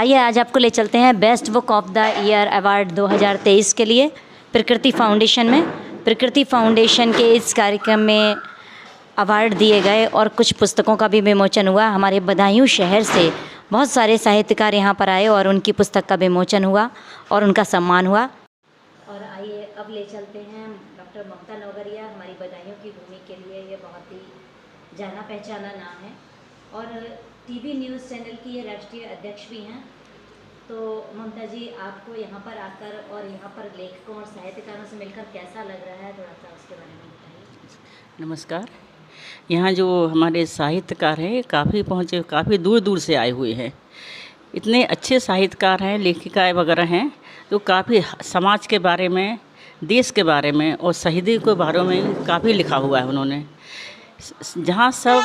आइए आज आपको ले चलते हैं best book of the year award 2023 के लिए प्रकृति फाउंडेशन में। प्रकृति फाउंडेशन के इस कार्यक्रम में अवार्ड दिए गए और कुछ पुस्तकों का भी विमोचन हुआ। हमारे बदायूं शहर से बहुत सारे साहित्यकार यहाँ पर आए और उनकी पुस्तक का विमोचन हुआ और उनका सम्मान हुआ। और आइए अब ले चलते हैं डॉक्टर ममता नौगरिया। हमारी बदायूं की भूमि के लिए ये बहुत ही जाना पहचाना नाम है और टीवी न्यूज़ चैनल की ये राष्ट्रीय अध्यक्ष भी हैं। तो ममता जी, आपको यहाँ पर आकर और यहाँ पर लेखकों और साहित्यकारों से मिलकर कैसा लग रहा है, थोड़ा सा उसके बारे में बताइए। नमस्कार। यहाँ जो हमारे साहित्यकार हैं काफ़ी पहुँचे, काफ़ी दूर दूर से आए हुए हैं। इतने अच्छे साहित्यकार हैं, लेखिकाएँ वगैरह हैं जो काफ़ी समाज के बारे में, देश के बारे में और शहीदों के बारे में काफ़ी लिखा हुआ है उन्होंने। जहाँ सब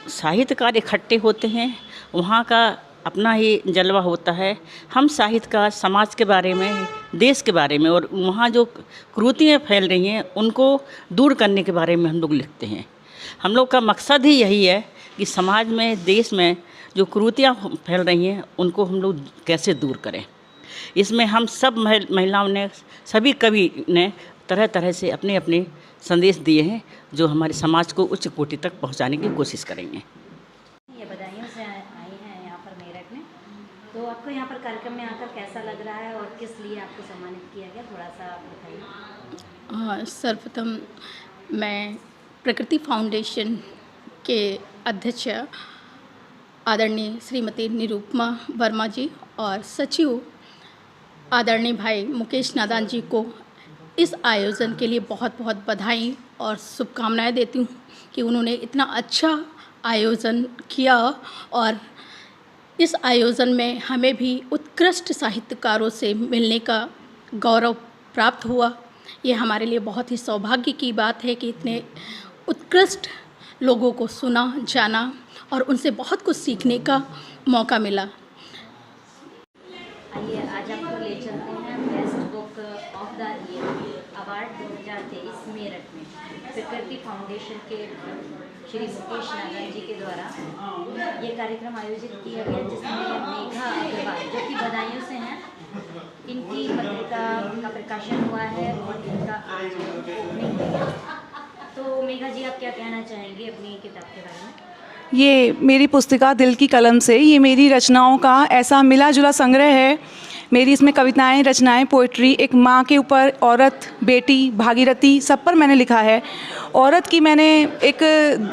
साहित्यकार इकट्ठे होते हैं वहाँ का अपना ही जलवा होता है। हम साहित्यकार समाज के बारे में, देश के बारे में और वहाँ जो कुरीतियाँ फैल रही हैं उनको दूर करने के बारे में हम लोग लिखते हैं। हम लोग का मकसद ही यही है कि समाज में, देश में जो कुरीतियाँ फैल रही हैं उनको हम लोग कैसे दूर करें। इसमें हम सब महिलाओं ने, सभी कवि ने तरह तरह से अपने अपने संदेश दिए हैं जो हमारे समाज को उच्च कोटि तक पहुंचाने की कोशिश करेंगे। ये बदायूं से आई हैं यहाँ पर मेरठ में, तो आपको यहाँ पर कार्यक्रम में आकर कैसा लग रहा है और किस लिए आपको सम्मानित किया गया, थोड़ा सा आप बताइए। सर्वप्रथम मैं प्रकृति फाउंडेशन के अध्यक्ष आदरणीय श्रीमती निरुपमा वर्मा जी और सचिव आदरणीय भाई मुकेश नादान जी को इस आयोजन के लिए बहुत बहुत बधाई और शुभकामनाएं देती हूँ कि उन्होंने इतना अच्छा आयोजन किया और इस आयोजन में हमें भी उत्कृष्ट साहित्यकारों से मिलने का गौरव प्राप्त हुआ। ये हमारे लिए बहुत ही सौभाग्य की बात है कि इतने उत्कृष्ट लोगों को सुना, जाना और उनसे बहुत कुछ सीखने का मौका मिला। आइए आज आपको ले चलते हैं best book of the year award 2023 Meerut में प्रकृति फाउंडेशन के श्री मुकेश नादान जी के द्वारा ये कार्यक्रम आयोजित किया गया, जिसमें मेघा अग्रवाल जो कि बदायूं से हैं, इनकी पत्रिका का प्रकाशन हुआ है और इनका आज ओपनिंग हुई है। तो मेघा जी, आप क्या कहना चाहेंगे अपनी किताब के बारे में? ये मेरी पुस्तिका दिल की कलम से, ये मेरी रचनाओं का ऐसा मिला जुला संग्रह है। मेरी इसमें कविताएं, रचनाएं, पोइट्री, एक माँ के ऊपर, औरत, बेटी, भागीरथी, सब पर मैंने लिखा है। औरत की मैंने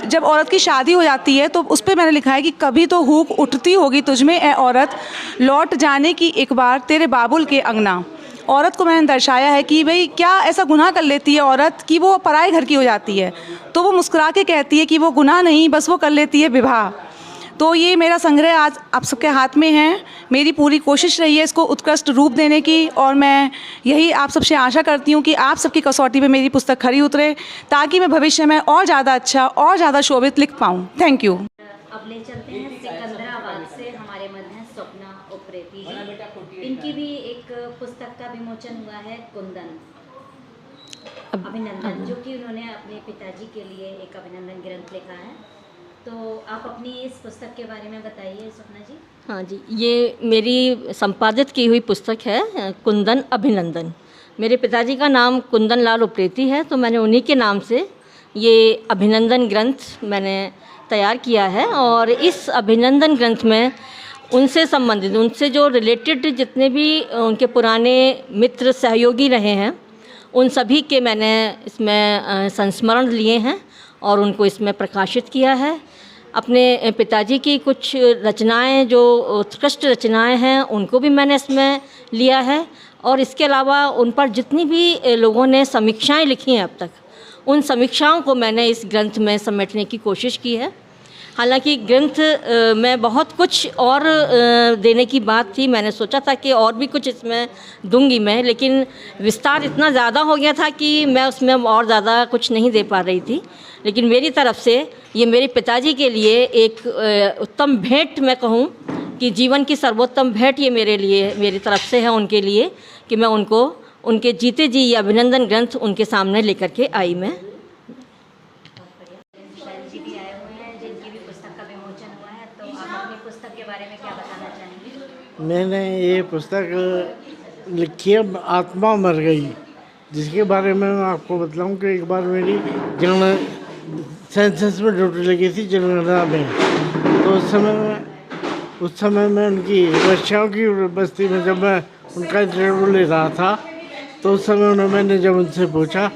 जब औरत की शादी हो जाती है तो उस पर मैंने लिखा है कि कभी तो हूक उठती होगी तुझमें ए औरत, लौट जाने की एक बार तेरे बाबुल के अंगना। औरत को मैंने दर्शाया है कि भाई क्या ऐसा गुनाह कर लेती है औरत कि वो पराए घर की हो जाती है, तो वो मुस्कुरा के कहती है कि वो गुनाह नहीं, बस वो कर लेती है विवाह। तो ये मेरा संग्रह आज आप सबके हाथ में है। मेरी पूरी कोशिश रही है इसको उत्कृष्ट रूप देने की और मैं यही आप सबसे आशा करती हूँ कि आप सबकी कसौटी पे मेरी पुस्तक खरी उतरे ताकि मैं भविष्य में और ज़्यादा अच्छा और ज़्यादा शोभित लिख पाऊँ। Thank you. अब ले चलते हैं सिकंदराबाद से, हमारे मन है स्वप्ना उप्रेती जी। इनकी भी एक पुस्तक का विमोचन हुआ है, कुंदन अभिनंदन, जो कि उन्होंने अपने पिताजी के लिए एक अभिनंदन ग्रंथ लिखा है। तो आप अपनी इस पुस्तक के बारे में बताइए स्वप्ना जी। हाँ जी, ये मेरी संपादित की हुई पुस्तक है कुंदन अभिनंदन। मेरे पिताजी का नाम कुंदन लाल उप्रेती है, तो मैंने उन्हीं के नाम से ये अभिनंदन ग्रंथ मैंने तैयार किया है। और इस अभिनंदन ग्रंथ में उनसे संबंधित, उनसे जो रिलेटेड जितने भी उनके पुराने मित्र सहयोगी रहे हैं, उन सभी के मैंने इसमें संस्मरण लिए हैं और उनको इसमें प्रकाशित किया है। अपने पिताजी की कुछ रचनाएं जो उत्कृष्ट रचनाएं हैं उनको भी मैंने इसमें लिया है और इसके अलावा उन पर जितनी भी लोगों ने समीक्षाएं लिखी हैं अब तक, उन समीक्षाओं को मैंने इस ग्रंथ में समेटने की कोशिश की है। हालांकि ग्रंथ में बहुत कुछ और देने की बात थी, मैंने सोचा था कि और भी कुछ इसमें दूंगी मैं, लेकिन विस्तार इतना ज़्यादा हो गया था कि मैं उसमें और ज़्यादा कुछ नहीं दे पा रही थी। लेकिन मेरी तरफ से ये मेरे पिताजी के लिए एक उत्तम भेंट, मैं कहूँ कि जीवन की सर्वोत्तम भेंट ये मेरे लिए, मेरी तरफ से है उनके लिए, कि मैं उनको उनके जीते जी ये अभिनंदन ग्रंथ उनके सामने लेकर के आई मैं। पुस्तक के बारे में क्या बताना चाहेंगे? मैंने ये पुस्तक लिखी है आत्मा मर गई, जिसके बारे में मैं आपको बतलाऊं कि एक बार मेरी सेंसस में ड्यूटी लगी थी जनगणना में। तो उस समय मैं उनकी रशियाओं की बस्ती में जब मैं उनका इंटरव्यू ले रहा था, तो उस समय मैंने जब उनसे पूछा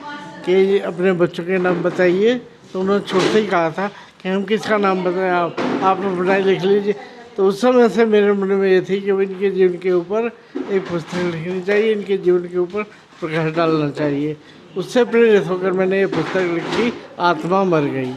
कि अपने बच्चों के नाम बताइए, तो उन्होंने छोटे ही कहा था कि हम किसका नाम बताएं, आप अपना लिख लीजिए। तो उस समय से मेरे मन में ये थी कि इनके जीवन के ऊपर एक पुस्तक लिखनी चाहिए, इनके जीवन के ऊपर प्रकाश डालना चाहिए। उससे प्रेरित होकर मैंने ये पुस्तक लिखी, आत्मा मर गई।